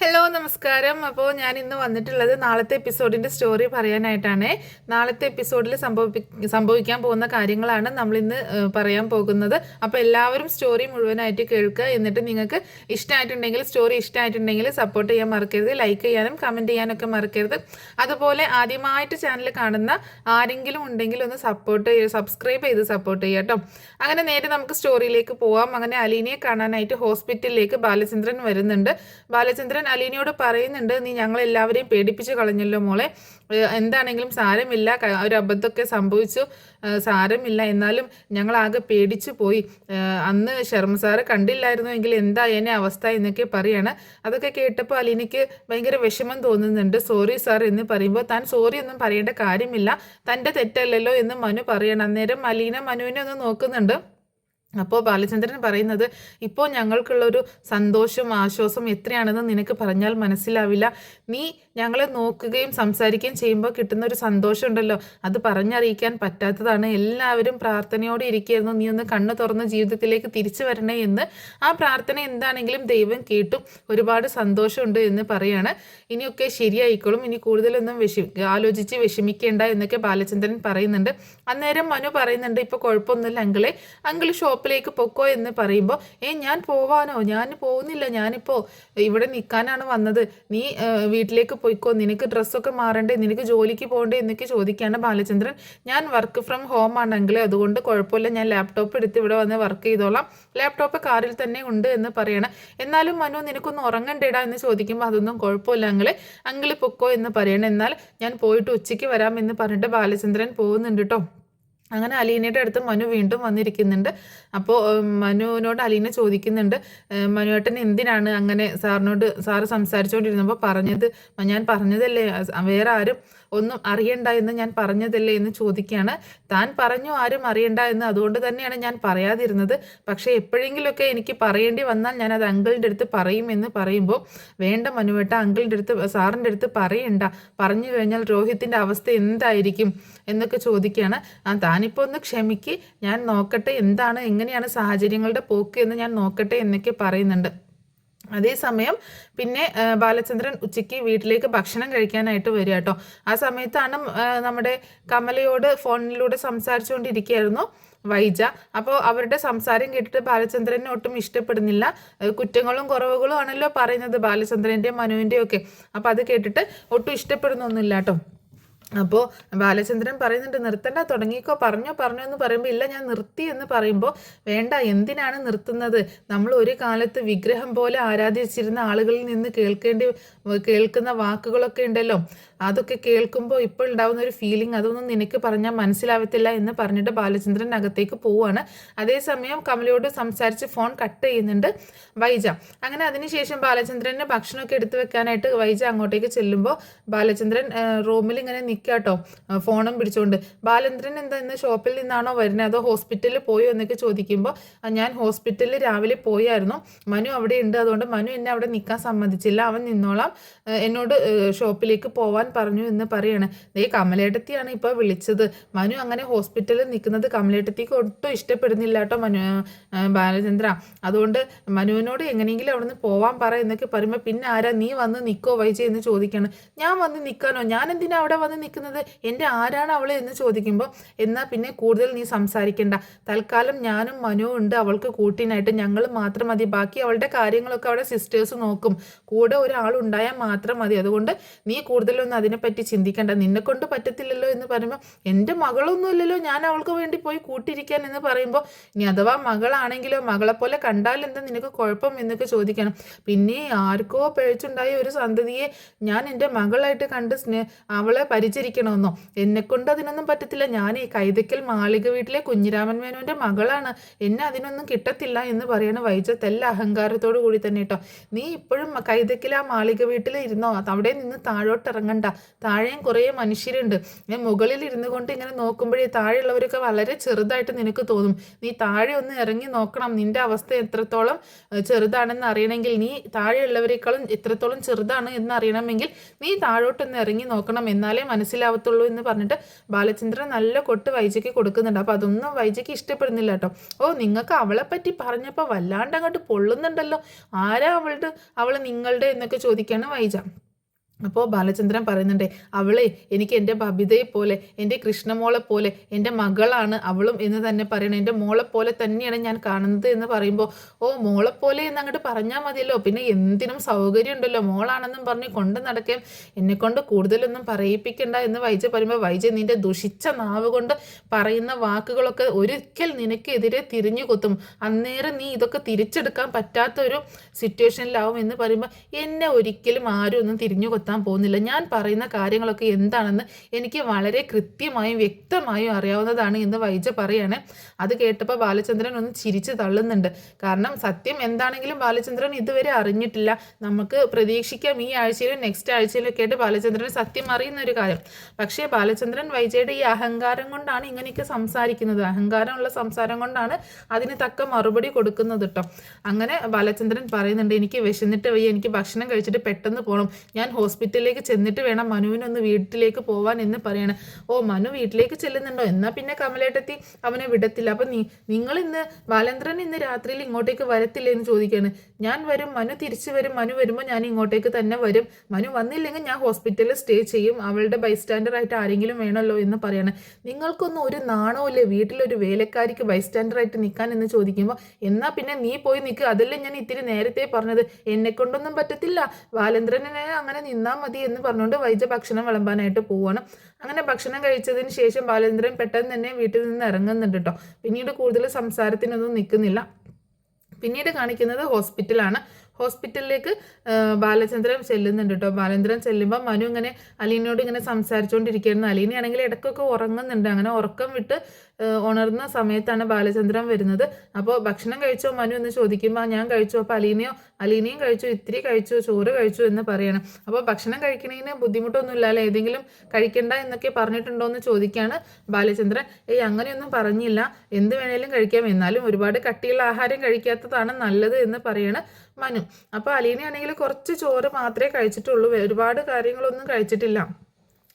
Hello നമസ്കാരം. അപ്പോൾ ഞാൻ ഇന്ന് വന്നിട്ടുള്ളത് നാളത്തെ എപ്പിസോഡിൻ്റെ സ്റ്റോറി പറയാനായിട്ടാണ്. നാളത്തെ എപ്പിസോഡിൽ സംഭവിക്കാൻ പോകുന്ന കാര്യങ്ങളാണ് നമ്മളിന്ന് പറയാൻ പോകുന്നത്. അപ്പോൾ എല്ലാവരും സ്റ്റോറി മുഴുവനായിട്ട് കേൾക്കുക. എന്നിട്ട് നിങ്ങൾക്ക് സ്റ്റോറി ഇഷ്ടമായിട്ടുണ്ടെങ്കിൽ സപ്പോർട്ട് ചെയ്യാൻ മറക്കരുത്. ലൈക്ക് ചെയ്യാനും കമൻറ്റ് ചെയ്യാനൊക്കെ മറക്കരുത്. അതുപോലെ ആദ്യമായിട്ട് ചാനൽ കാണുന്ന ആരെങ്കിലും ഉണ്ടെങ്കിൽ ഒന്ന് സബ്സ്ക്രൈബ് ചെയ്ത് സപ്പോർട്ട് ചെയ്യുക കേട്ടോ. അങ്ങനെ നേരെ നമുക്ക് സ്റ്റോറിയിലേക്ക് പോവാം. അങ്ങനെ അലീനയെ കാണാനായിട്ട് ഹോസ്പിറ്റലിലേക്ക് ബാലചന്ദ്രൻ വരുന്നുണ്ട്. ബാലചന്ദ്രൻ അലീനയോട് പറയുന്നുണ്ട്, നീ ഞങ്ങളെല്ലാവരെയും പേടിപ്പിച്ച് കളഞ്ഞല്ലോ മോളെ, എന്താണെങ്കിലും സാരമില്ല, ഒരു അബദ്ധമൊക്കെ സംഭവിച്ചു, സാരമില്ല, എന്നാലും ഞങ്ങളാകെ പേടിച്ചു പോയി, അന്ന് ശർമ്മ സാറ് കണ്ടില്ലായിരുന്നു എങ്കിൽ എന്തായേനെ അവസ്ഥ എന്നൊക്കെ പറയാണ്. അതൊക്കെ കേട്ടപ്പോൾ അലീനയ്ക്ക് ഭയങ്കര വിഷമം തോന്നുന്നുണ്ട്. സോറി സാർ എന്ന് പറയുമ്പോൾ താൻ സോറി ഒന്നും പറയേണ്ട കാര്യമില്ല, തൻ്റെ തെറ്റല്ലല്ലോ എന്ന് മനു പറയണം. അന്നേരം അലീന മനുവിനെ ഒന്ന് നോക്കുന്നുണ്ട്. അപ്പോൾ ബാലചന്ദ്രൻ പറയുന്നത്, ഇപ്പോൾ ഞങ്ങൾക്കുള്ളൊരു സന്തോഷം ആശ്വാസം എത്രയാണെന്ന് നിനക്ക് പറഞ്ഞാൽ മനസ്സിലാവില്ല. നീ ഞങ്ങളെ നോക്കുകയും സംസാരിക്കുകയും ചെയ്യുമ്പോൾ കിട്ടുന്ന ഒരു സന്തോഷം ഉണ്ടല്ലോ, അത് പറഞ്ഞറിയിക്കാൻ പറ്റാത്തതാണ്. എല്ലാവരും പ്രാർത്ഥനയോടെ ഇരിക്കുകയായിരുന്നു, നീ ഒന്ന് കണ്ണു തുറന്ന് ജീവിതത്തിലേക്ക് തിരിച്ചു വരണേ എന്ന്. ആ പ്രാർത്ഥന എന്താണെങ്കിലും ദൈവം കേട്ടു, ഒരുപാട് സന്തോഷമുണ്ട് എന്ന് പറയാണ്. ഇനിയൊക്കെ ശരിയായിക്കോളും, ഇനി കൂടുതലൊന്നും ആലോചിച്ച് വിഷമിക്കേണ്ട എന്നൊക്കെ ബാലചന്ദ്രൻ പറയുന്നുണ്ട്. അന്നേരം മനു പറയുന്നുണ്ട്, ഇപ്പോൾ കുഴപ്പമൊന്നുമില്ല അങ്കിള് ഷോപ്പിലേക്ക് പൊക്കോ എന്ന് പറയുമ്പോൾ, ഞാൻ പോവാനോ, ഞാൻ പോകുന്നില്ല, ഞാനിപ്പോൾ ഇവിടെ നിൽക്കാനാണ് വന്നത്, നീ വീട്ടിലേക്ക് പോയിക്കോ, നിനക്ക് ഡ്രസ്സൊക്കെ മാറണ്ടേ, നിനക്ക് ജോലിക്ക് പോകണ്ടേ എന്നൊക്കെ ചോദിക്കുകയാണ് ബാലചന്ദ്രൻ. ഞാൻ വർക്ക് ഫ്രം ഹോം ആണെങ്കിൽ അതുകൊണ്ട് കുഴപ്പമില്ല, ഞാൻ ലാപ്ടോപ്പ് എടുത്ത് ഇവിടെ വന്ന് വർക്ക് ചെയ്തോളാം, ലാപ്ടോപ്പ് കാറിൽ തന്നെ ഉണ്ട് എന്ന് പറയണം. എന്നാലും മനു നിനക്കൊന്ന് ഉറങ്ങണ്ടേടാ എന്ന് ചോദിക്കുമ്പോൾ, അതൊന്നും കുഴപ്പമില്ല അങ്കിള് പൊക്കോ എന്ന് പറയണം, എന്നാൽ ഞാൻ പോയിട്ട് ഉച്ചയ്ക്ക് വരാം എന്ന് പറഞ്ഞിട്ട് ബാലചന്ദ്രൻ പോകുന്നുണ്ട് കേട്ടോ. അങ്ങനെ അലീനയുടെ അടുത്ത് മനു വീണ്ടും വന്നിരിക്കുന്നുണ്ട്. അപ്പോൾ മനുവിനോട് അലീന ചോദിക്കുന്നുണ്ട്, മനുവേട്ടൻ എന്തിനാണ് അങ്ങനെ സാറ് സംസാരിച്ചുകൊണ്ടിരുന്നപ്പോൾ പറഞ്ഞത്, ഞാൻ പറഞ്ഞതല്ലേ, വേറെ ആരും ഒന്നും അറിയണ്ട എന്ന് ഞാൻ പറഞ്ഞതല്ലേ എന്ന് ചോദിക്കുകയാണ്. താൻ പറഞ്ഞു ആരും അറിയണ്ട എന്ന്, അതുകൊണ്ട് തന്നെയാണ് ഞാൻ പറയാതിരുന്നത്, പക്ഷേ എപ്പോഴെങ്കിലുമൊക്കെ എനിക്ക് പറയേണ്ടി വന്നാൽ ഞാൻ അത് അങ്കിളിൻ്റെ അടുത്ത് പറയും എന്ന് പറയുമ്പോൾ, വേണ്ട മനുവേട്ട, സാറിൻ്റെ അടുത്ത് പറയണ്ട, പറഞ്ഞു കഴിഞ്ഞാൽ രോഹിത്തിൻ്റെ അവസ്ഥ എന്തായിരിക്കും എന്നൊക്കെ ചോദിക്കുകയാണ്. താനിപ്പോൾ ഒന്ന് ക്ഷമിക്ക്, ഞാൻ നോക്കട്ടെ എങ്ങനെയാണ് സാഹചര്യങ്ങളുടെ പോക്ക് എന്ന് ഞാൻ നോക്കട്ടെ എന്നൊക്കെ പറയുന്നുണ്ട്. അതേസമയം പിന്നെ ബാലചന്ദ്രൻ ഉച്ചയ്ക്ക് വീട്ടിലേക്ക് ഭക്ഷണം കഴിക്കാനായിട്ട് വരിക കേട്ടോ. ആ സമയത്താണ് നമ്മുടെ കമലയോട് ഫോണിലൂടെ സംസാരിച്ചുകൊണ്ടിരിക്കുകയായിരുന്നു വൈജ. അപ്പോൾ അവരുടെ സംസാരം കേട്ടിട്ട് ബാലചന്ദ്രനെ ഒട്ടും ഇഷ്ടപ്പെടുന്നില്ല. കുറ്റങ്ങളും കുറവുകളും ആണല്ലോ പറയുന്നത് ബാലചന്ദ്രൻ്റെയും മനുവിൻ്റെയും ഒക്കെ. അപ്പോൾ അത് കേട്ടിട്ട് ഒട്ടും ഇഷ്ടപ്പെടുന്നൊന്നുമില്ല കേട്ടോ. അപ്പോൾ ബാലചന്ദ്രൻ പറയുന്നുണ്ട്, നിർത്തണ്ട, തുടങ്ങിക്കോ, പറഞ്ഞോ എന്ന് പറയുമ്പോൾ, ഇല്ല ഞാൻ നിർത്തി എന്ന് പറയുമ്പോൾ, വേണ്ട, എന്തിനാണ് നിർത്തുന്നത്, നമ്മൾ ഒരു കാലത്ത് വിഗ്രഹം പോലെ ആരാധിച്ചിരുന്ന ആളുകളിൽ നിന്ന് കേൾക്കുന്ന വാക്കുകളൊക്കെ ഉണ്ടല്ലോ, അതൊക്കെ കേൾക്കുമ്പോൾ ഇപ്പോൾ ഉണ്ടാകുന്ന ഒരു ഫീലിംഗ്, അതൊന്നും നിനക്ക് പറഞ്ഞാൽ മനസ്സിലാവത്തില്ല എന്ന് പറഞ്ഞിട്ട് ബാലചന്ദ്രൻ അകത്തേക്ക് പോവുകയാണ്. അതേസമയം കമലയോട് സംസാരിച്ച് ഫോൺ കട്ട് ചെയ്യുന്നുണ്ട് വൈജ. അങ്ങനെ അതിനുശേഷം ബാലചന്ദ്രന് ഭക്ഷണമൊക്കെ എടുത്തു വെക്കാനായിട്ട് വൈജ അങ്ങോട്ടേക്ക് ചെല്ലുമ്പോൾ ബാലചന്ദ്രൻ റൂമിൽ ഇങ്ങനെ നിൽക്കാട്ടോ, ഫോണും പിടിച്ചുകൊണ്ട്. ബാലചന്ദ്രൻ എന്താ ഇന്ന് ഷോപ്പിൽ നിന്നാണോ വരുന്നത്, അതോ ഹോസ്പിറ്റലിൽ പോയോ എന്നൊക്കെ ചോദിക്കുമ്പോൾ, ഞാൻ ഹോസ്പിറ്റലിൽ രാവിലെ പോയായിരുന്നു, മനു അവിടെ ഉണ്ട്, അതുകൊണ്ട് മനു എന്നെ അവിടെ നിൽക്കാൻ സമ്മതിച്ചില്ല, അവൻ നിന്നോളാം, എന്നോട് ഷോപ്പിലേക്ക് പോവാൻ പറഞ്ഞു എന്ന് പറയാണ്. കമലേട്ടത്തിയാണ് ഇപ്പോൾ വിളിച്ചത്. മനു അങ്ങനെ ഹോസ്പിറ്റലിൽ നിൽക്കുന്നത് കമലേട്ടത്തിക്ക് ഒട്ടും ഇഷ്ടപ്പെടുന്നില്ല കേട്ടോ ബാലചന്ദ്ര, അതുകൊണ്ട് മനുവിനോട് എങ്ങനെയെങ്കിലും അവിടെ നിന്ന് പോവാൻ പറ എന്നൊക്കെ പറയുമ്പോൾ, പിന്നെ ആരാ, നീ വന്ന് നിൽക്കോ വൈജ എന്ന് ചോദിക്കുകയാണ്. ഞാൻ വന്ന് നിൽക്കാനോ, ഞാൻ എന്തിനാ അവിടെ വന്ന് നിൽക്കുന്നത്, എൻ്റെ ആരാണ് അവളെ എന്ന് ചോദിക്കുമ്പോൾ, എന്നാൽ പിന്നെ കൂടുതൽ നീ സംസാരിക്കണ്ട, തൽക്കാലം ഞാനും മനുവും ഉണ്ട് അവൾക്ക് കൂട്ടിനായിട്ട്, ഞങ്ങൾ മാത്രം മതി, ബാക്കി അവളുടെ കാര്യങ്ങളൊക്കെ അവിടെ സിസ്റ്റേഴ്സ് നോക്കും, കൂടെ ഒരാളുണ്ടായാൽ മാത്രം മതി, അതുകൊണ്ട് നീ കൂടുതലൊന്നും അതിനെപ്പറ്റി ചിന്തിക്കണ്ട, നിന്നെ കൊണ്ട് പറ്റത്തില്ലല്ലോ എന്ന് പറയുമ്പോൾ, എൻ്റെ മകളൊന്നുമില്ലല്ലോ ഞാൻ അവൾക്ക് വേണ്ടി പോയി കൂട്ടിരിക്കാൻ എന്ന് പറയുമ്പോൾ, ഇനി അഥവാ മകളാണെങ്കിലോ, മകളെപ്പോലെ കണ്ടാൽ എന്താ നിനക്ക് കുഴപ്പം എന്നൊക്കെ ചോദിക്കണം. പിന്നെ ആർക്കോ പിഴച്ചുണ്ടായ ഒരു സന്തതിയെ ഞാൻ എൻ്റെ മകളായിട്ട് കണ്ട് അവളെ പരിചരിക്കണമെന്നോ, എന്നെക്കൊണ്ട് അതിനൊന്നും പറ്റത്തില്ല, ഞാൻ ഈ കൈതക്കൽ മാളിക വീട്ടിലെ കുഞ്ഞിരാമൻ മേനോൻ്റെ മകളാണ്, എന്നെ അതിനൊന്നും കിട്ടത്തില്ല എന്ന് പറയണ വൈജ തെല്ല അഹങ്കാരത്തോടു കൂടി തന്നെ കേട്ടോ. നീ ഇപ്പോഴും കൈതക്കൽ ആ മാളിക വീട്ടിൽ ഇരുന്നോ, അവിടെ നിന്ന് താഴോട്ട് ഇറങ്ങണ്ട, താഴെയും കുറേ മനുഷ്യരുണ്ട്. ഞാൻ മുകളിൽ ഇരുന്നു കൊണ്ട് ഇങ്ങനെ നോക്കുമ്പോഴേ താഴെയുള്ളവരൊക്കെ വളരെ ചെറുതായിട്ട് നിനക്ക് തോന്നും. നീ താഴെ ഒന്ന് ഇറങ്ങി നോക്കണം. നിന്റെ അവസ്ഥ എത്രത്തോളം ചെറുതാണെന്ന് അറിയണമെങ്കിൽ, നീ താഴെയുള്ളവരെക്കാളും എത്രത്തോളം ചെറുതാണ് എന്ന് അറിയണമെങ്കിൽ നീ താഴോട്ടൊന്ന് ഇറങ്ങി നോക്കണം, എന്നാലേ മനസ്സിലാവത്തുള്ളൂ എന്ന് പറഞ്ഞിട്ട് ബാലചന്ദ്രൻ നല്ല കൊട്ട് വൈജയ്ക്ക് കൊടുക്കുന്നുണ്ട്. അപ്പോൾ അതൊന്നും വൈജയ്ക്ക് ഇഷ്ടപ്പെടുന്നില്ല കേട്ടോ. ഓ, നിങ്ങൾക്ക് അവളെ പറ്റി പറഞ്ഞപ്പോൾ വല്ലാണ്ട് അങ്ങോട്ട് പൊള്ളുന്നുണ്ടല്ലോ, ആരാ അവൾ നിങ്ങളുടെ എന്നൊക്കെ ചോദിക്കുകയാണ് വൈജ. അപ്പോൾ ബാലചന്ദ്രൻ പറയുന്നുണ്ട്, അവളെ എനിക്ക് എൻ്റെ ബബിതയെ പോലെ, എൻ്റെ കൃഷ്ണമോളെ പോലെ, എൻ്റെ മകളാണ് അവളും എന്ന് തന്നെ പറയണം. എൻ്റെ മോളെ പോലെ തന്നെയാണ് ഞാൻ കാണുന്നത് എന്ന് പറയുമ്പോൾ, ഓ മോളെ പോലെ എന്ന് അങ്ങോട്ട് പറഞ്ഞാൽ മതിയല്ലോ, പിന്നെ എന്തിനും സൗകര്യം ഉണ്ടല്ലോ, മോളാണെന്നും പറഞ്ഞ് കൊണ്ട് നടക്കാൻ എന്നെക്കൊണ്ട് കൂടുതലൊന്നും പറയിപ്പിക്കണ്ട എന്ന് വൈജ പറയുമ്പോൾ, വൈജ നിൻ്റെ ദുഷിച്ച നാവ് കൊണ്ട് പറയുന്ന വാക്കുകളൊക്കെ ഒരിക്കൽ നിനക്കെതിരെ തിരിഞ്ഞു കൊത്തും. അന്നേരം നീ ഇതൊക്കെ തിരിച്ചെടുക്കാൻ പറ്റാത്തൊരു സിറ്റുവേഷനിലാവും എന്ന് പറയുമ്പോൾ, എന്നെ ഒരിക്കലും ആരും ഒന്നും തിരിഞ്ഞു കൊത്താൻ പോകുന്നില്ല. ഞാൻ പറയുന്ന കാര്യങ്ങളൊക്കെ എന്താണെന്ന് എനിക്ക് വളരെ കൃത്യമായും വ്യക്തമായും അറിയാവുന്നതാണ് എന്ന് വൈജ പറയാണ്. അത് കേട്ടപ്പോൾ ബാലചന്ദ്രൻ ഒന്ന് ചിരിച്ച് തള്ളുന്നുണ്ട്. കാരണം സത്യം എന്താണെങ്കിലും ബാലചന്ദ്രൻ ഇതുവരെ അറിഞ്ഞിട്ടില്ല. നമുക്ക് പ്രതീക്ഷിക്കാം ഈ ആഴ്ചയിലും നെക്സ്റ്റ് ആഴ്ചയിലും ഒക്കെ ആയിട്ട് ബാലചന്ദ്രൻ സത്യം അറിയുന്ന ഒരു കാര്യം. പക്ഷേ ബാലചന്ദ്രൻ വൈജയുടെ ഈ അഹങ്കാരം കൊണ്ടാണ് ഇങ്ങനെയൊക്കെ സംസാരിക്കുന്നത്. അഹങ്കാരമുള്ള സംസാരം കൊണ്ടാണ് അതിന് തക്ക മറുപടി കൊടുക്കുന്നത് കേട്ടോ. അങ്ങനെ ബാലചന്ദ്രൻ പറയുന്നുണ്ട്, എനിക്ക് വിശന്നിട്ട് വയ്യ, എനിക്ക് ഭക്ഷണം കഴിച്ചിട്ട് പെട്ടെന്ന് പോകണം, ഞാൻ ഹോസ്പിറ്റലിലേക്ക് ചെന്നിട്ട് വേണം മനുവിനൊന്ന് വീട്ടിലേക്ക് പോവാൻ എന്ന് പറയണം. ഓ, മനു വീട്ടിലേക്ക് ചെല്ലുന്നുണ്ടോ, എന്നാൽ പിന്നെ കമലേട്ടത്തി അവനെ വിടത്തില്ല. അപ്പം നിങ്ങൾ ഇന്ന് ബാലേന്ദ്രൻ ഇന്ന് രാത്രിയിൽ ഇങ്ങോട്ടേക്ക് വരത്തില്ല എന്ന് ചോദിക്കുകയാണ്. ഞാൻ വരും, മനു തിരിച്ചു വരും, മനു വരുമ്പോൾ ഞാൻ ഇങ്ങോട്ടേക്ക് തന്നെ വരും, മനു വന്നില്ലെങ്കിൽ ഞാൻ ഹോസ്പിറ്റലിൽ സ്റ്റേ ചെയ്യും, അവളുടെ ബൈസ്റ്റാൻഡറായിട്ട് ആരെങ്കിലും വേണമല്ലോ എന്ന് പറയണം. നിങ്ങൾക്കൊന്നും ഒരു നാണമില്ലേ വീട്ടിലൊരു വേലക്കാരിക്ക് ബൈസ്റ്റാൻഡറായിട്ട് നിൽക്കാൻ എന്ന് ചോദിക്കുമ്പോൾ, എന്നാൽ പിന്നെ നീ പോയി നിൽക്കുക, അതല്ലേ ഞാൻ ഇത്തിരി നേരത്തെ പറഞ്ഞത്, എന്നെ കൊണ്ടൊന്നും പറ്റത്തില്ല, ബാലേന്ദ്രനെ അങ്ങനെ നിന്നാൽ മതി എന്ന് പറഞ്ഞുകൊണ്ട് വൈജ ഭക്ഷണം വിളമ്പാനായിട്ട് പോവാണ്. അങ്ങനെ ഭക്ഷണം കഴിച്ചതിന് ശേഷം ബാലേന്ദ്രൻ പെട്ടെന്ന് തന്നെ വീട്ടിൽ നിന്ന് ഇറങ്ങുന്നുണ്ട് കേട്ടോ. പിന്നീട് കൂടുതൽ സംസാരത്തിനൊന്നും നിൽക്കുന്നില്ല. പിന്നീട് കാണിക്കുന്നത് ഹോസ്പിറ്റലാണ്. ഹോസ്പിറ്റലിലേക്ക് ബാലചന്ദ്രൻ ചെല്ലുന്നുണ്ട് കേട്ടോ. ബാലചന്ദ്രൻ ചെല്ലുമ്പോൾ മനു ഇങ്ങനെ അലീനയോട് ഇങ്ങനെ സംസാരിച്ചുകൊണ്ടിരിക്കുകയായിരുന്നു. അലീനയാണെങ്കിൽ ഇടയ്ക്കൊക്കെ ഉറങ്ങുന്നുണ്ട്. അങ്ങനെ ഉറക്കം വിട്ട് ഉണർന്ന സമയത്താണ് ബാലചന്ദ്രൻ വരുന്നത്. അപ്പോൾ ഭക്ഷണം കഴിച്ചോ മനു എന്ന് ചോദിക്കുമ്പോൾ ഞാൻ കഴിച്ചു. അപ്പോൾ അലീനയും കഴിച്ചു, ഇത്തിരി കഴിച്ചു, ചോറ് കഴിച്ചു എന്ന് പറയണം. അപ്പോൾ ഭക്ഷണം കഴിക്കണതിന് ബുദ്ധിമുട്ടൊന്നുമില്ല അല്ലേ, ഏതെങ്കിലും കഴിക്കണ്ട എന്നൊക്കെ പറഞ്ഞിട്ടുണ്ടോ എന്ന് ചോദിക്കുകയാണ് ബാലചന്ദ്രൻ. അങ്ങനെയൊന്നും പറഞ്ഞില്ല, എന്ത് വേണേലും കഴിക്കാം, എന്നാലും ഒരുപാട് കട്ടിയുള്ള ആഹാരം കഴിക്കാത്തതാണ് നല്ലത് എന്ന് പറയാണ് മനു. അപ്പോൾ അലീനയാണെങ്കിൽ കുറച്ച് ചോറ് മാത്രമേ കഴിച്ചിട്ടുള്ളൂ, ഒരുപാട് കാര്യങ്ങളൊന്നും കഴിച്ചിട്ടില്ല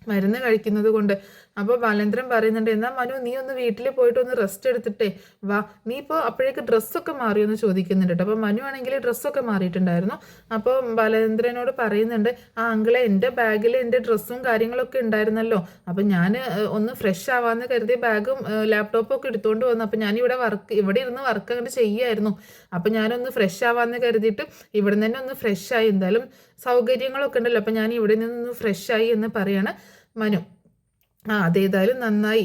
മരുന്ന് കഴിക്കുന്നത് കൊണ്ട്. അപ്പോൾ ബാലേന്ദ്രൻ പറയുന്നുണ്ട്, എന്നാൽ മനു നീ ഒന്ന് വീട്ടിൽ പോയിട്ട് ഒന്ന് റെസ്റ്റ് എടുത്തിട്ടേ വാ, നീ ഇപ്പോൾ അപ്പോഴേക്ക് ഡ്രസ്സൊക്കെ മാറിയോ എന്ന് ചോദിക്കുന്നുണ്ട് കേട്ടോ. അപ്പോൾ മനു ആണെങ്കിൽ ഡ്രസ്സൊക്കെ മാറിയിട്ടുണ്ടായിരുന്നു. അപ്പോൾ ബാലേന്ദ്രനോട് പറയുന്നുണ്ട്, ആ അങ്കിളെ എൻ്റെ ബാഗിൽ എൻ്റെ ഡ്രസ്സും കാര്യങ്ങളൊക്കെ ഉണ്ടായിരുന്നല്ലോ, അപ്പം ഞാൻ ഒന്ന് ഫ്രഷ് ആവാമെന്ന് കരുതി ബാഗും ലാപ്ടോപ്പും ഒക്കെ എടുത്തുകൊണ്ട് വന്നു. അപ്പോൾ ഞാനിവിടെ ഇവിടെ ഇരുന്ന് വർക്ക് അങ്ങോട്ട് ചെയ്യുമായിരുന്നു. അപ്പോൾ ഞാനൊന്ന് ഫ്രഷ് ആവാമെന്ന് കരുതിയിട്ട് ഇവിടെ നിന്ന് തന്നെ ഒന്ന് ഫ്രഷായി, എന്തായാലും സൗകര്യങ്ങളൊക്കെ ഉണ്ടല്ലോ, അപ്പോൾ ഞാൻ ഇവിടെ നിന്നൊന്ന് ഫ്രഷായി എന്ന് പറയാണ് മനു. അതേതായാലും നന്നായി,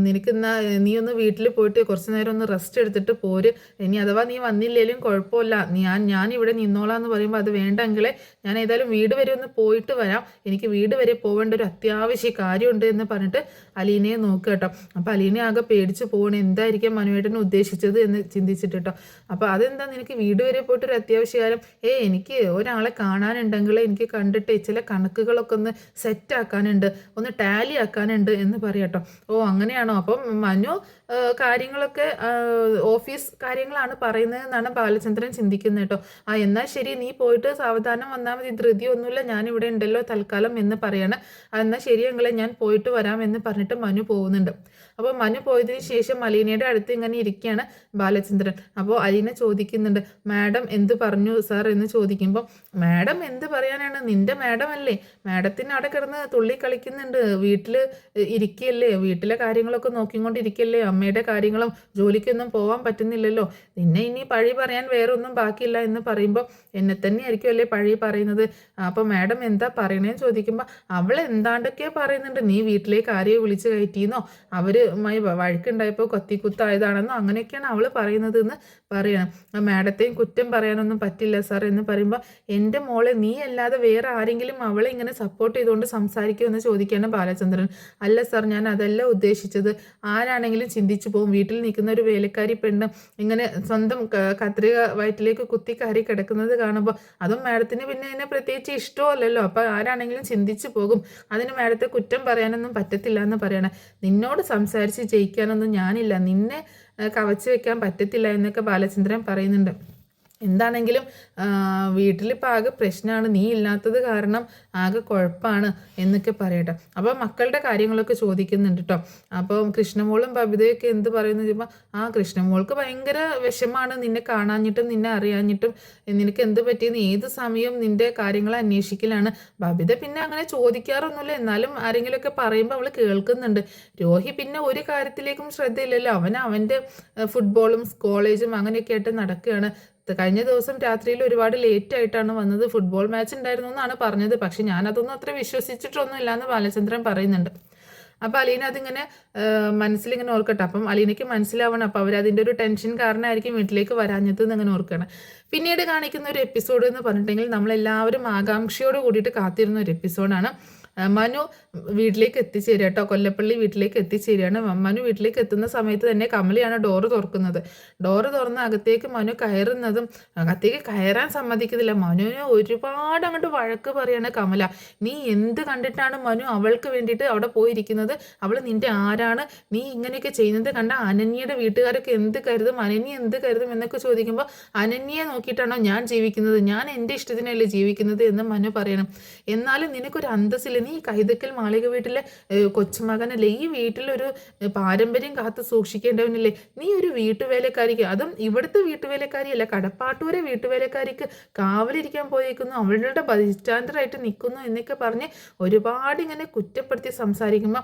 നിനക്കെന്നാ നീ ഒന്ന് വീട്ടിൽ പോയിട്ട് കുറച്ച് നേരം ഒന്ന് റെസ്റ്റ് എടുത്തിട്ട് പോര്, ഇനി അഥവാ നീ വന്നില്ലെങ്കിലും കുഴപ്പമില്ല, ഞാൻ ഇവിടെ നിന്നോളാം എന്ന് പറയുമ്പോൾ അത് വേണ്ടെങ്കിലേ ഞാൻ ഏതായാലും വീട് വരെ ഒന്ന് പോയിട്ട് വരാം, എനിക്ക് വീട് വരെ പോകേണ്ട ഒരു അത്യാവശ്യ കാര്യമുണ്ട് എന്ന് പറഞ്ഞിട്ട് അലീനയെ നോക്കുക കേട്ടോ. അപ്പോൾ അലീന ആകെ പേടിച്ച് പോകണം, എന്തായിരിക്കും മനുവേട്ടനെ ഉദ്ദേശിച്ചത് എന്ന് ചിന്തിച്ചിട്ട് കേട്ടോ. അപ്പോൾ അതെന്താ നിനക്ക് വീട് വരെ പോയിട്ടൊരു അത്യാവശ്യ കാര്യം, എനിക്ക് ഒരാളെ കാണാനുണ്ടെങ്കിൽ എനിക്ക് കണ്ടിട്ട് ചില കണക്കുകളൊക്കെ ഒന്ന് സെറ്റാക്കാനുണ്ട്, ഒന്ന് ടാലി ആക്കാനുണ്ട് എന്ന് പറയാട്ടോ. ഓ അങ്ങനെയാണോ, അപ്പം മനു കാര്യങ്ങളൊക്കെ ഓഫീസ് കാര്യങ്ങളാണ് പറയുന്നതെന്നാണ് ബാലചന്ദ്രൻ ചിന്തിക്കുന്നത് കേട്ടോ. എന്നാൽ ശരി, നീ പോയിട്ട് സാവധാനം വന്നാൽ മതി, ധൃതിയൊന്നുമില്ല, ഞാനിവിടെ ഉണ്ടല്ലോ തൽക്കാലം എന്ന് പറയാണ്. എന്നാൽ ശരിയെങ്കിലേ ഞാൻ പോയിട്ട് വരാം എന്ന് പറഞ്ഞിട്ട് മനു പോകുന്നുണ്ട്. അപ്പോൾ മനു പോയതിന് ശേഷം അലീനയുടെ അടുത്ത് ഇങ്ങനെ ഇരിക്കുകയാണ് ബാലചന്ദ്രൻ. അപ്പോൾ അലീന ചോദിക്കുന്നുണ്ട്, മാഡം എന്ത് പറഞ്ഞു സാർ എന്ന് ചോദിക്കുമ്പോൾ, മാഡം എന്ത് പറയാനാണ്, നിന്റെ മാഡം അല്ലേ, മാഡത്തിന് അവിടെ കിടന്ന് തുള്ളി കളിക്കുന്നുണ്ട്, വീട്ടിൽ ഇരിക്കുകയല്ലേ, വീട്ടിലെ കാര്യങ്ങളൊക്കെ നോക്കിക്കൊണ്ടിരിക്കുകയല്ലേ, അമ്മയുടെ കാര്യങ്ങളും ജോലിക്കൊന്നും പോകാൻ പറ്റുന്നില്ലല്ലോ, നിന്നെ ഇനി പഴി പറയാൻ വേറെ ഒന്നും ബാക്കിയില്ല എന്ന് പറയുമ്പോൾ എന്നെ തന്നെ ആയിരിക്കും അല്ലേ പഴി പറയുന്നത്, അപ്പോൾ മാഡം എന്താ പറയണേന്ന് ചോദിക്കുമ്പോൾ അവൾ എന്താണ്ടൊക്കെയോ പറയുന്നുണ്ട്, നീ വീട്ടിലേക്ക് ആരെയോ വിളിച്ച് കയറ്റിയെന്നോ അവരുമായി വഴക്കുണ്ടായപ്പോൾ കത്തിക്കുത്തായതാണെന്നോ അങ്ങനെയൊക്കെയാണ് അവൾ പറയുന്നത് എന്ന് പറയണം. മാഡത്തെയും കുറ്റം പറയാനൊന്നും പറ്റില്ല സാർ എന്ന് പറയുമ്പോൾ എൻ്റെ മോളെ നീ അല്ലാതെ വേറെ ആരെങ്കിലും അവളെ ഇങ്ങനെ സപ്പോർട്ട് ചെയ്തുകൊണ്ട് സംസാരിക്കുമെന്ന് ചോദിക്കുകയാണ് ബാലചന്ദ്രൻ. അല്ല സാർ, ഞാൻ അതല്ല ഉദ്ദേശിച്ചത്. ആരാണെങ്കിലും ചിന്തിച്ചു പോകും, വീട്ടിൽ നിൽക്കുന്ന ഒരു വേലക്കാരി പെണ്ണ് ഇങ്ങനെ സ്വന്തം കത്രിക വയറ്റിലേക്ക് കുത്തി കയറി കിടക്കുന്നത് കാണുമ്പോൾ അതും മാഡത്തിന് പിന്നെ എന്നെ പ്രത്യേകിച്ച് ഇഷ്ടമല്ലല്ലോ. അപ്പോൾ ആരാണെങ്കിലും ചിന്തിച്ചു പോകും. അതിന് മാഡത്തെ കുറ്റം പറയാനൊന്നും പറ്റത്തില്ല എന്ന് പറയണേ. നിന്നോട് സംസാരിച്ച് ജയിക്കാനൊന്നും ഞാനില്ല, നിന്നെ കവച്ച് വെക്കാൻ പറ്റത്തില്ല എന്നൊക്കെ ബാലചന്ദ്രൻ പറയുന്നുണ്ട്. എന്താണെങ്കിലും വീട്ടിലിപ്പോൾ ആകെ പ്രശ്നമാണ്, നീ ഇല്ലാത്തത് കാരണം ആകെ കുഴപ്പമാണ് എന്നൊക്കെ പറയട്ടെ. അപ്പോൾ മക്കളുടെ കാര്യങ്ങളൊക്കെ ചോദിക്കുന്നുണ്ട് കേട്ടോ. അപ്പോൾ കൃഷ്ണമോളും ബബിതയൊക്കെ എന്ത് പറയുന്നു ചോദിക്കുമ്പോൾ കൃഷ്ണമോൾക്ക് ഭയങ്കര വിഷമാണ് നിന്നെ കാണാഞ്ഞിട്ടും നിന്നെ അറിയാഞ്ഞിട്ടും, നിനക്ക് എന്ത് പറ്റിയെന്ന് ഏത് സമയവും നിൻ്റെ കാര്യങ്ങൾ അന്വേഷിക്കലാണ്. ബബിത പിന്നെ അങ്ങനെ ചോദിക്കാറൊന്നുമില്ല, എന്നാലും ആരെങ്കിലുമൊക്കെ പറയുമ്പോൾ അവൾ കേൾക്കുന്നുണ്ട്. രോഹി പിന്നെ ഒരു കാര്യത്തിലേക്കും ശ്രദ്ധയില്ലല്ലോ, അവൻ്റെ ഫുട്ബോളും കോളേജും അങ്ങനെയൊക്കെ ആയിട്ട് നടക്കുകയാണ്. കഴിഞ്ഞ ദിവസം രാത്രിയിൽ ഒരുപാട് ലേറ്റ് ആയിട്ടാണ് വന്നത്, ഫുട്ബോൾ മാച്ച് ഉണ്ടായിരുന്നു എന്നാണ് പറഞ്ഞത്. പക്ഷെ ഞാനതൊന്നും അത്ര വിശ്വസിച്ചിട്ടൊന്നും ഇല്ല എന്ന് ബാലചന്ദ്രൻ പറയുന്നുണ്ട്. അപ്പോൾ അലീന അതിങ്ങനെ മനസ്സിലിങ്ങനെ ഓർക്കട്ടെ. അപ്പം അലീനയ്ക്ക് മനസ്സിലാവണം, അപ്പോൾ അവരതിൻ്റെ ഒരു ടെൻഷൻ കാരണമായിരിക്കും വീട്ടിലേക്ക് വരാഞ്ഞത് എന്നിങ്ങനെ ഓർക്കണം. പിന്നീട് കാണിക്കുന്ന ഒരു എപ്പിസോഡ് എന്ന് പറഞ്ഞിട്ടുണ്ടെങ്കിൽ നമ്മളെല്ലാവരും ആകാംക്ഷയോട് കൂടിയിട്ട് കാത്തിരുന്ന ഒരു എപ്പിസോഡാണ്. മനു വീട്ടിലേക്ക് എത്തിച്ചേരുക കേട്ടോ, കൊല്ലപ്പള്ളി വീട്ടിലേക്ക് എത്തിച്ചേരുകയാണ്. മനു വീട്ടിലേക്ക് എത്തുന്ന സമയത്ത് തന്നെ കമലയാണ് ഡോറ് തുറക്കുന്നത്. ഡോറ് തുറന്ന് അകത്തേക്ക് മനു കയറുന്നതും അകത്തേക്ക് കയറാൻ സമ്മതിക്കുന്നില്ല. മനുവിന് ഒരുപാട് അങ്ങോട്ട് വഴക്ക് പറയാണ് കമല. നീ എന്ത് കണ്ടിട്ടാണ് മനു അവൾക്ക് വേണ്ടിയിട്ട് അവിടെ പോയിരിക്കുന്നത്? അവൾ നിൻ്റെ ആരാണ്? നീ ഇങ്ങനെയൊക്കെ ചെയ്യുന്നത് കണ്ട അനന്യയുടെ വീട്ടുകാരൊക്കെ എന്ത് കരുതും, അനന്യ എന്ത് കരുതും എന്നൊക്കെ ചോദിക്കുമ്പോൾ അനന്യയെ നോക്കിയിട്ടാണോ ഞാൻ ജീവിക്കുന്നത്? ഞാൻ എൻ്റെ ഇഷ്ടത്തിനല്ലേ ജീവിക്കുന്നത് എന്ന് മനു പറയണം. എന്നാലും നിനക്കൊരു അന്തസ്സില്ല, നീ കൈതക്കൽ മാളിക വീട്ടിലെ കൊച്ചുമകനല്ലേ, ഈ വീട്ടിലൊരു പാരമ്പര്യം കാത്തു സൂക്ഷിക്കേണ്ടവനല്ലേ? നീ ഒരു വീട്ടുവേലക്കാരിക്ക്, അതും ഇവിടുത്തെ വീട്ടുവേലക്കാരിയല്ല, കടപ്പാട്ടൂരെ വീട്ടുവേലക്കാരിക്ക് കാവലിരിക്കാൻ പോയേക്കുന്നു, അവളുടെ ബൈസ്റ്റാൻഡറായിട്ട് നിൽക്കുന്നു എന്നൊക്കെ പറഞ്ഞ് ഒരുപാട് ഇങ്ങനെ കുറ്റപ്പെടുത്തി സംസാരിക്കുമ്പോൾ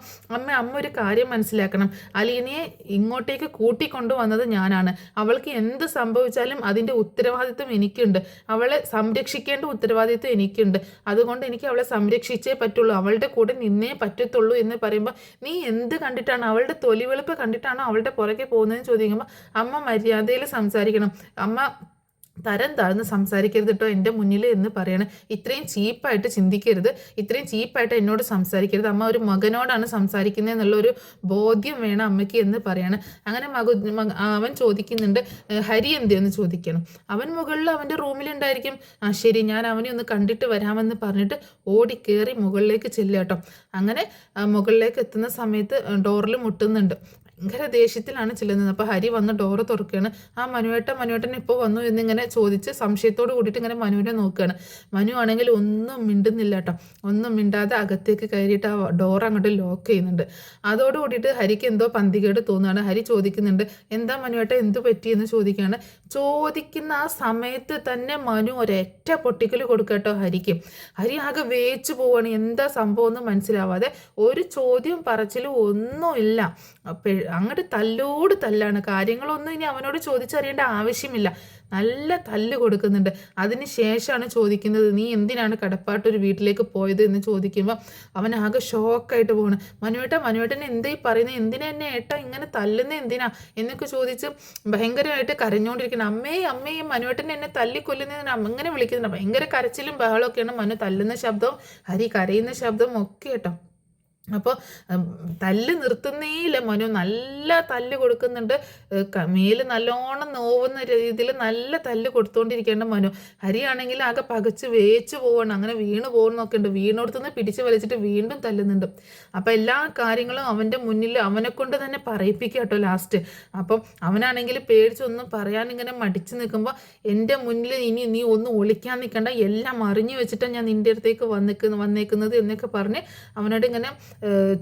അമ്മ ഒരു കാര്യം മനസ്സിലാക്കണം, അലീനയെ ഇങ്ങോട്ടേക്ക് കൂട്ടിക്കൊണ്ടുവന്നത് ഞാനാണ്. അവൾക്ക് എന്ത് സംഭവിച്ചാലും അതിൻ്റെ ഉത്തരവാദിത്വം എനിക്കുണ്ട്, അവളെ സംരക്ഷിക്കേണ്ട ഉത്തരവാദിത്വം എനിക്കുണ്ട്. അതുകൊണ്ട് എനിക്ക് അവളെ സംരക്ഷിച്ചേ പറ്റുള്ളൂ, അവളുടെ കൂടെ നിന്നേ പറ്റത്തുള്ളൂ എന്ന് പറയുമ്പോൾ നീ എന്ത് കണ്ടിട്ടാണ്, അവളുടെ തൊലി വെളുപ്പ് കണ്ടിട്ടാണോ അവളുടെ പുറകെ പോകുന്നതെന്ന് ചോദിക്കുമ്പോൾ അമ്മ മര്യാദയിൽ സംസാരിക്കണം, അമ്മ തരം താഴ്ന്ന് സംസാരിക്കരുത് കേട്ടോ എൻ്റെ മുന്നിൽ എന്ന് പറയണം. ഇത്രയും ചീപ്പായിട്ട് ചിന്തിക്കരുത്, ഇത്രയും ചീപ്പായിട്ട് എന്നോട് സംസാരിക്കരുത്, അമ്മ ഒരു മകനോടാണ് സംസാരിക്കുന്നത് എന്നുള്ളൊരു ബോധ്യം വേണം അമ്മയ്ക്ക് എന്ന് പറയണം. അങ്ങനെ അവൻ ചോദിക്കുന്നുണ്ട് ഹരി എന്തെന്ന് ചോദിക്കണം. അവൻ മുകളിൽ അവൻ്റെ റൂമിലുണ്ടായിരിക്കും. ശരി, ഞാൻ അവനെ ഒന്ന് കണ്ടിട്ട് വരാമെന്ന് പറഞ്ഞിട്ട് ഓടിക്കേറി മുകളിലേക്ക് ചെല്ലുക കേട്ടോ. അങ്ങനെ മുകളിലേക്ക് എത്തുന്ന സമയത്ത് ഡോറിൽ മുട്ടുന്നുണ്ട്. ഭയങ്കര ദേഷ്യത്തിലാണ് ചെല്ലുന്നത്. അപ്പോൾ ഹരി വന്ന് ഡോറ് തുറക്കുകയാണ്. മനുവേട്ടൻ ഇപ്പോൾ വന്നു എന്നിങ്ങനെ ചോദിച്ച് സംശയത്തോട് കൂടിയിട്ട് ഇങ്ങനെ മനുവിനെ നോക്കുകയാണ്. മനു ആണെങ്കിൽ ഒന്നും മിണ്ടുന്നില്ല കേട്ടോ, ഒന്നും മിണ്ടാതെ അകത്തേക്ക് കയറിയിട്ട് ആ ഡോർ അങ്ങോട്ട് ലോക്ക് ചെയ്യുന്നുണ്ട്. അതോട് കൂടിയിട്ട് ഹരിക്ക് എന്തോ പന്തികേട് തോന്നുകയാണ്. ഹരി ചോദിക്കുന്നുണ്ട് എന്താ മനുവേട്ടൻ എന്ത് പറ്റിയെന്ന് ചോദിക്കുകയാണ്. ചോദിക്കുന്ന ആ സമയത്ത് തന്നെ മനു ഒരൊറ്റ പൊട്ടിക്കൽ കൊടുക്കുക കേട്ടോ ഹരിക്ക്. ഹരി ആകെ വേച്ചു പോവാണ്, എന്താ സംഭവം എന്ന് മനസ്സിലാവാതെ. ഒരു ചോദ്യം പറച്ചിലും ഒന്നുമില്ല, അങ്ങോട്ട് തല്ലോട് തല്ലാണ്. കാര്യങ്ങളൊന്നും ഇനി അവനോട് ചോദിച്ചറിയേണ്ട ആവശ്യമില്ല, നല്ല തല്ല് കൊടുക്കുന്നുണ്ട്. അതിന് ശേഷമാണ് ചോദിക്കുന്നത് നീ എന്തിനാണ് കടപ്പാട്ടൊരു വീട്ടിലേക്ക് പോയത് എന്ന് ചോദിക്കുമ്പോൾ അവൻ ആകെ ഷോക്കായിട്ട് പോകണം. മനുവേട്ടൻ എന്തായി പറയുന്നത്, എന്തിനാ എന്നെ ഏട്ടാ ഇങ്ങനെ തല്ലുന്നത് എന്തിനാ എന്നൊക്കെ ചോദിച്ച് ഭയങ്കരമായിട്ട് കരഞ്ഞുകൊണ്ടിരിക്കണം. അമ്മേ മനുവേട്ടൻ എന്നെ തല്ലിക്കൊല്ലുന്നതിന് അങ്ങനെ വിളിക്കുന്നുണ്ട്. ഭയങ്കര കരച്ചിലും ബഹളമൊക്കെയാണ്. മനു തല്ലുന്ന ശബ്ദവും ഹരി കരയുന്ന ശബ്ദവും ഒക്കെ കേട്ടോ. അപ്പോൾ തല്ല് നിർത്തുന്നേയില്ല മനു, നല്ല തല്ല് കൊടുക്കുന്നുണ്ട്. മേല് നല്ലോണം നോവുന്ന രീതിയിൽ നല്ല തല്ല് കൊടുത്തുകൊണ്ടിരിക്കേണ്ട മനു. ഹരിയാണെങ്കിൽ ആകെ പകച്ച് വേച്ച് പോവാണ്, അങ്ങനെ വീണ് പോകുന്നൊക്കെ ഉണ്ട്. വീണോടത്തുനിന്ന് പിടിച്ച് വലിച്ചിട്ട് വീണ്ടും തല്ലുന്നുണ്ട്. അപ്പോൾ എല്ലാ കാര്യങ്ങളും അവൻ്റെ മുന്നിൽ അവനെ കൊണ്ട് തന്നെ പറയിപ്പിക്കുക കേട്ടോ ലാസ്റ്റ്. അപ്പം അവനാണെങ്കിൽ പേടിച്ചൊന്നും പറയാനിങ്ങനെ മടിച്ച് നിൽക്കുമ്പോൾ എൻ്റെ മുന്നിൽ ഇനി നീ ഒന്നും ഒളിക്കാൻ നിൽക്കണ്ട, എല്ലാം അറിഞ്ഞു വെച്ചിട്ടാണ് ഞാൻ നിൻ്റെ അടുത്തേക്ക് വന്നേക്കുന്നത് എന്നൊക്കെ പറഞ്ഞ് അവനോട് ഇങ്ങനെ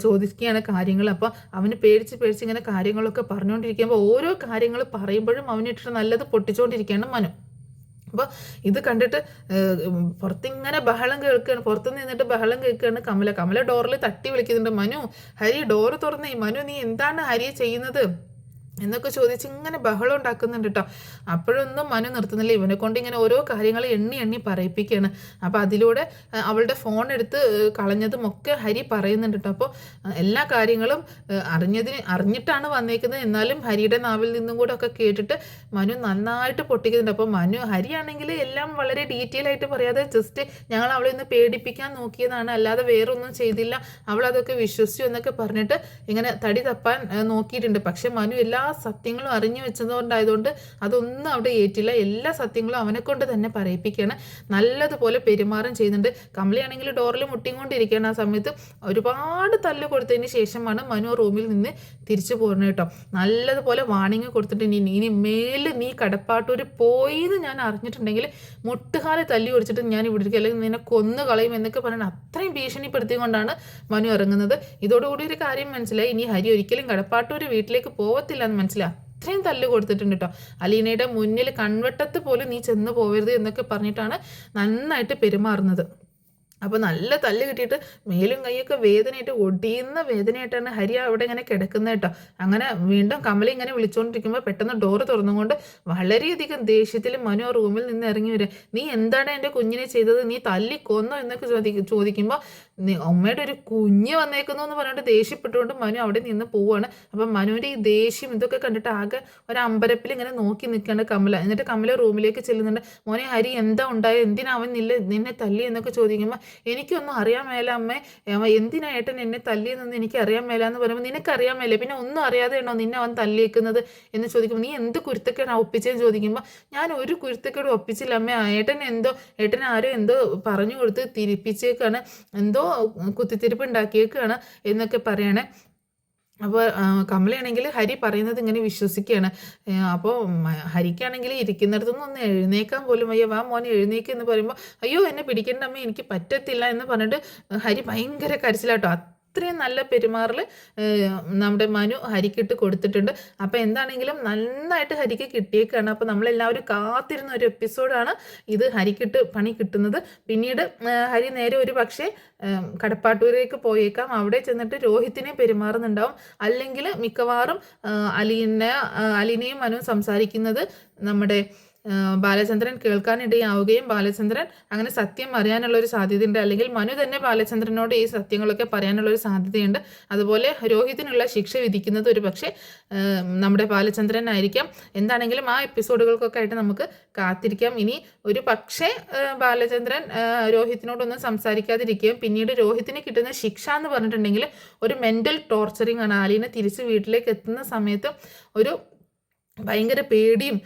ചോദിക്കുകയാണ് കാര്യങ്ങൾ. അപ്പോൾ അവന് പേടിച്ച് ഇങ്ങനെ കാര്യങ്ങളൊക്കെ പറഞ്ഞുകൊണ്ടിരിക്കുമ്പോൾ ഓരോ കാര്യങ്ങൾ പറയുമ്പോഴും അവനിട്ടിട്ട് നല്ലത് പൊട്ടിച്ചുകൊണ്ടിരിക്കുകയാണ് മനു. അപ്പോൾ ഇത് കണ്ടിട്ട് പുറത്തിങ്ങനെ ബഹളം കേൾക്കുകയാണ്, പുറത്ത് നിന്നിട്ട് ബഹളം കേൾക്കുകയാണ് കമല ഡോറിൽ തട്ടി വിളിക്കുന്നുണ്ട്. മനു, ഹരി ഡോറ് തുറന്നേ, മനു നീ എന്താണ് ഹരിയെ ചെയ്യുന്നത്? എന്നൊക്കെ ചോദിച്ച് ഇങ്ങനെ ബഹളം ഉണ്ടാക്കുന്നുണ്ട് കേട്ടോ. അപ്പോഴൊന്നും മനു നിർത്തുന്നില്ല. ഇവനെ കൊണ്ട് ഇങ്ങനെ ഓരോ കാര്യങ്ങൾ എണ്ണി എണ്ണി പറയിപ്പിക്കുകയാണ്. അപ്പോൾ അതിലൂടെ അവളുടെ ഫോൺ എടുത്ത് കളഞ്ഞതും ഒക്കെ ഹരി പറയുന്നുണ്ട് കേട്ടോ. അപ്പോൾ എല്ലാ കാര്യങ്ങളും അറിഞ്ഞിട്ടാണ് വന്നേക്കുന്നത്. എന്നാലും ഹരിയുടെ നാവിൽ നിന്നും കൂടെ ഒക്കെ കേട്ടിട്ട് മനു നന്നായിട്ട് പൊട്ടിക്കുന്നുണ്ട്. അപ്പോൾ ഹരിയാണെങ്കിൽ എല്ലാം വളരെ ഡീറ്റെയിൽ ആയിട്ട് പറയാതെ ജസ്റ്റ് ഞങ്ങൾ അവളെ ഒന്ന് പേടിപ്പിക്കാൻ നോക്കിയതാണ്, അല്ലാതെ വേറൊന്നും ചെയ്തില്ല, അവൾ അതൊക്കെ വിശ്വസിച്ചു എന്നൊക്കെ പറഞ്ഞിട്ട് ഇങ്ങനെ തടി തപ്പാൻ നോക്കിയിട്ടുണ്ട്. പക്ഷെ മനു എല്ലാ സത്യങ്ങളും അറിഞ്ഞു വെച്ചതുകൊണ്ടായതുകൊണ്ട് അതൊന്നും അവിടെ ഏറ്റില്ല. എല്ലാ സത്യങ്ങളും അവനെ കൊണ്ട് തന്നെ പറയിപ്പിക്കുകയാണ്. നല്ലതുപോലെ പെരുമാറും ചെയ്യുന്നുണ്ട്. കമലയാണെങ്കിൽ ഡോറിൽ മുട്ടിക്കൊണ്ടിരിക്കുകയാണ്. ആ സമയത്ത് ഒരുപാട് തല്ല് കൊടുത്തതിന് ശേഷമാണ് മനു റൂമിൽ നിന്ന് തിരിച്ചു പോകുന്നത് കേട്ടോ. നല്ലതുപോലെ വാണിംഗ് കൊടുത്തിട്ട് ഇനി മേലിൽ നീ കടപ്പാട്ടൂർ പോയിന്ന് ഞാൻ അറിഞ്ഞിട്ടുണ്ടെങ്കിൽ മുട്ടുകാലെ തല്ലി ഓടിച്ചിട്ട് ഞാൻ ഇവിടെ ഇരിക്കും, അല്ലെങ്കിൽ നിന്നെ കൊന്നു കളയും എന്നൊക്കെ പറഞ്ഞാൽ അത്രയും ഭീഷണിപ്പെടുത്തിക്കൊണ്ടാണ് മനു ഇറങ്ങുന്നത്. ഇതോടുകൂടി ഒരു കാര്യം മനസ്സിലായി, ഇനി ഹരി ഒരിക്കലും കടപ്പാട്ടൂർ വീട്ടിലേക്ക് പോകത്തില്ല എന്ന് മനസ്സിലായി. അത്രയും തല്ല് കൊടുത്തിട്ടുണ്ട് കേട്ടോ. അലീനയുടെ മുന്നിൽ കൺവെട്ടത്ത് പോലും നീ ചെന്ന് പോകരുത് എന്നൊക്കെ പറഞ്ഞിട്ടാണ് നന്നായിട്ട് പെരുമാറുന്നത്. അപ്പോൾ നല്ല തല്ല് കിട്ടിയിട്ട് മേലും കൈയൊക്കെ വേദനയായിട്ട് ഒടിയുന്ന വേദനയായിട്ടാണ് ഹരി അവിടെ ഇങ്ങനെ കിടക്കുന്നത് കേട്ടോ. അങ്ങനെ വീണ്ടും കമല ഇങ്ങനെ വിളിച്ചുകൊണ്ടിരിക്കുമ്പോൾ പെട്ടെന്ന് ഡോറ് തുറന്നുകൊണ്ട് വളരെയധികം ദേഷ്യത്തിൽ മനു ആ റൂമിൽ നിന്ന് ഇറങ്ങി വരിക. നീ എന്താണ് എൻ്റെ കുഞ്ഞിനെ ചെയ്തത്, നീ തല്ലി കൊന്നോ എന്നൊക്കെ ചോദിക്കുമ്പോൾ അമ്മയുടെ ഒരു കുഞ്ഞ് വന്നേക്കുന്നു എന്ന് പറഞ്ഞിട്ട് ദേഷ്യപ്പെട്ടുകൊണ്ട് മനു അവിടെ നിന്ന് പോവുകയാണ്. അപ്പം മനുവിൻ്റെ ഈ ദേഷ്യം ഇതൊക്കെ കണ്ടിട്ട് ആകെ ഒരു അമ്പരപ്പിൽ ഇങ്ങനെ നോക്കി നിൽക്കേണ്ട കമല. എന്നിട്ട് കമല റൂമിലേക്ക് ചെല്ലുന്നുണ്ട്. മോനെ ഹരി എന്താ ഉണ്ടായത്, എന്തിനാ അവൻ നിന്നെ തല്ലി എന്നൊക്കെ ചോദിക്കുമ്പോൾ എനിക്കൊന്നും അറിയാൻ മേല അമ്മേ, എന്തിനാ ഏട്ടൻ എന്നെ തല്ലിയെന്നൊന്നും എനിക്ക് അറിയാൻ മേല എന്ന് പറയുമ്പോൾ നിനക്കറിയാൻ മേലേ, പിന്നെ ഒന്നും അറിയാതെയാണോ നിന്നെ അവൻ തല്ലിയേക്കുന്നത് എന്ന് ചോദിക്കുമ്പോൾ നീ എന്ത് കുരുത്തക്കേടാണ് ഒപ്പിച്ചതെന്ന് ചോദിക്കുമ്പോൾ ഞാൻ ഒരു കുരുത്തക്കേടും ഒപ്പിച്ചില്ല അമ്മേ, ഏട്ടൻ ആരോ എന്തോ പറഞ്ഞു കൊടുത്ത് തിരിപ്പിച്ചേക്കാണ്, എന്തോ കുത്തിത്തിരിപ്പ് ഉണ്ടാക്കിയേക്കാണ് എന്നൊക്കെ പറയണേ. അപ്പോൾ കമലയാണെങ്കിൽ ഹരി പറയുന്നത് ഇങ്ങനെ വിശ്വസിക്കുകയാണ്. അപ്പോൾ ഹരിക്കാണെങ്കിൽ ഇരിക്കുന്നിടത്തുനിന്ന് ഒന്ന് എഴുന്നേക്കാൻ പോലും വയ്യ. വാ മോനെ എഴുന്നേക്ക് എന്ന് പറയുമ്പോൾ അയ്യോ എന്നെ പിടിക്കേണ്ട അമ്മ, എനിക്ക് പറ്റത്തില്ല എന്ന് പറഞ്ഞിട്ട് ഹരി ഭയങ്കര കരച്ചിലാട്ടോ. അത്രയും നല്ല പെരുമാറൽ നമ്മുടെ മനു ഹരിക്കിട്ട് കൊടുത്തിട്ടുണ്ട്. അപ്പോൾ എന്താണെങ്കിലും നന്നായിട്ട് ഹരിക്ക് കിട്ടിയേക്കാണ്. അപ്പോൾ നമ്മളെല്ലാവരും കാത്തിരുന്ന ഒരു എപ്പിസോഡാണ് ഇത്. ഹരിക്കിട്ട് പണി കിട്ടുന്നത്. പിന്നീട് ഹരി നേരെ ഒരു പക്ഷേ കടപ്പാട്ടൂരേക്ക് പോയേക്കാം. അവിടെ ചെന്നിട്ട് രോഹിത്തിനെ പെരുമാറുന്നുണ്ടാവും. അല്ലെങ്കിൽ മിക്കവാറും അലീനയും മനുവും സംസാരിക്കുന്നത് നമ്മുടെ ബാലചന്ദ്രൻ കേൾക്കാനിടയാവുകയും ബാലചന്ദ്രൻ അങ്ങനെ സത്യം അറിയാനുള്ളൊരു സാധ്യതയുണ്ട്. അല്ലെങ്കിൽ മനു തന്നെ ബാലചന്ദ്രനോട് ഈ സത്യങ്ങളൊക്കെ പറയാനുള്ളൊരു സാധ്യതയുണ്ട്. അതുപോലെ രോഹിത്തിനുള്ള ശിക്ഷ വിധിക്കുന്നത് ഒരു പക്ഷേ നമ്മുടെ ബാലചന്ദ്രനായിരിക്കാം. എന്താണെങ്കിലും ആ എപ്പിസോഡുകൾക്കൊക്കെ ആയിട്ട് നമുക്ക് കാത്തിരിക്കാം. ഇനി ഒരു പക്ഷേ ബാലചന്ദ്രൻ രോഹിത്തിനോടൊന്നും സംസാരിക്കാതിരിക്കുകയും പിന്നീട് രോഹിത്തിന് കിട്ടുന്ന ശിക്ഷ എന്ന് പറഞ്ഞിട്ടുണ്ടെങ്കിൽ ഒരു മെൻ്റൽ ടോർച്ചറിങ് ആണ്. അലീന തിരിച്ച് വീട്ടിലേക്ക് എത്തുന്ന സമയത്ത് ഒരു ഭയങ്കര പേടിയും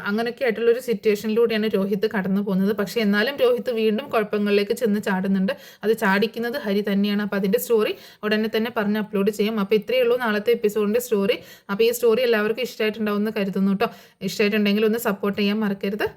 അങ്ങനെയൊക്കെ ആയിട്ടുള്ളൊരു സിറ്റുവേഷനിലൂടെയാണ് രോഹിത്ത് കടന്നു പോകുന്നത്. പക്ഷേ എന്നാലും രോഹിത്ത് വീണ്ടും കുഴപ്പങ്ങളിലേക്ക് ചെന്ന് ചാടുന്നുണ്ട്. അത് ചാടിക്കുന്നത് ഹരി തന്നെയാണ്. അപ്പോൾ അതിൻ്റെ സ്റ്റോറി ഉടനെ തന്നെ പറഞ്ഞ് അപ്ലോഡ് ചെയ്യും. അപ്പോൾ ഇത്രയേ ഉള്ളൂ നാളത്തെ എപ്പിസോഡിൻ്റെ സ്റ്റോറി. അപ്പോൾ ഈ സ്റ്റോറി എല്ലാവർക്കും ഇഷ്ടമായിട്ടുണ്ടാവും എന്ന് കരുതുന്നു കേട്ടോ. ഇഷ്ടമായിട്ടുണ്ടെങ്കിൽ ഒന്ന് സപ്പോർട്ട് ചെയ്യാൻ മറക്കരുത്.